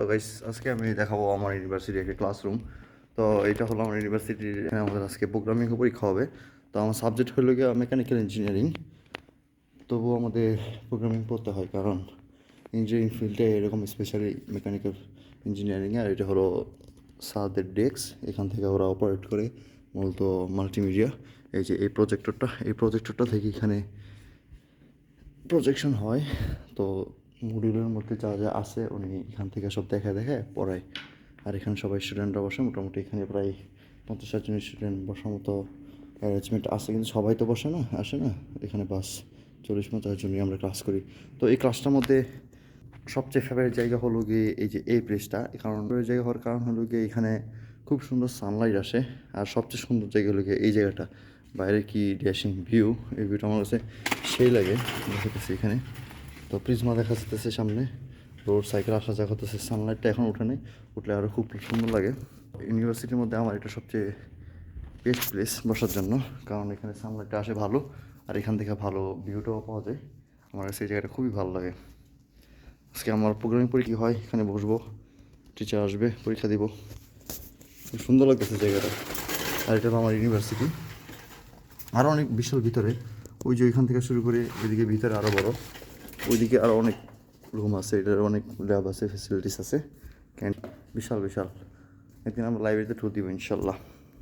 তো গাইস আজকে আমি দেখাবো আমার ইউনিভার্সিটির একটা ক্লাসরুম। তো এটা হলো আমার ইউনিভার্সিটির, এখানে আমাদের আজকে প্রোগ্রামিং পরীক্ষা হবে। তো আমার সাবজেক্ট হলো গিয়ে মেকানিক্যাল ইঞ্জিনিয়ারিং। তবুও আমাদের প্রোগ্রামিং পড়তে হয়, কারণ ইঞ্জিনিয়ারিং ফিল্ডে এরকম স্পেশালি মেকানিক্যাল ইঞ্জিনিয়ারিংয়ে। আর এটা হলো স্যারদের ডেস্ক, এখান থেকে ওরা অপারেট করে মূলত মাল্টিমিডিয়া। এই যে এই প্রজেক্টরটা থেকে এখানে প্রজেকশন হয়। তো মডিউলের মধ্যে যা যা আছে উনি এখান থেকে সব দেখে পড়ায়। আর এখানে সবাই স্টুডেন্টরা বসে, মোটামুটি এখানে প্রায় 50-60 জন স্টুডেন্ট বসার মতো অ্যারেঞ্জমেন্ট আছে, কিন্তু সবাই তো বসে না, আসে না। এখানে বাস 40-50 জনই আমরা ক্লাস করি। তো এই ক্লাসটার মধ্যে সবচেয়ে ফেভারিট জায়গা হলো গিয়ে এই যে এই প্লেসটা। কারণ ফেভারিট জায়গা হওয়ার কারণ হলো গিয়ে এখানে খুব সুন্দর সানলাইট আসে। আর সবচেয়ে সুন্দর জায়গা হলো গিয়ে এই জায়গাটা, বাইরে কি ড্যাশিং ভিউ। এই ভিউটা আমার কাছে সেই লাগে। দেখাতেছি এখানে তো প্রিজমা দেখা যাচ্ছে সামনে, রোড সাইকেল আসা যাওয়া করতেছে। সানলাইটটা এখন উঠে নেই, উঠলে আরও খুব সুন্দর লাগে। ইউনিভার্সিটির মধ্যে আমার এটা সবচেয়ে বেস্ট প্লেস বসার জন্য, কারণ এখানে সানলাইটটা আসে ভালো, আর এখান থেকে ভালো ভিউটাও পাওয়া যায়। আমার কাছে এই জায়গাটা খুবই ভালো লাগে। আজকে আমার প্রোগ্রামিং পরীক্ষা হয়, এখানে বসবো, টিচার আসবে, পরীক্ষা দিব। খুব সুন্দর লাগতেছে জায়গাটা। আর এটা হলো আমার ইউনিভার্সিটি, আরও অনেক বিশাল ভিতরে। ওই যে ওইখান থেকে শুরু করে এদিকে ভিতরে আরও বড়, ওইদিকে আরও অনেক রুম আছে, এটার অনেক ল্যাব আছে, ফেসিলিটিস আছে, বিশাল বিশাল। একদিন আমরা লাইব্রেরিতে ট্যুর দিব ইনশাল্লাহ।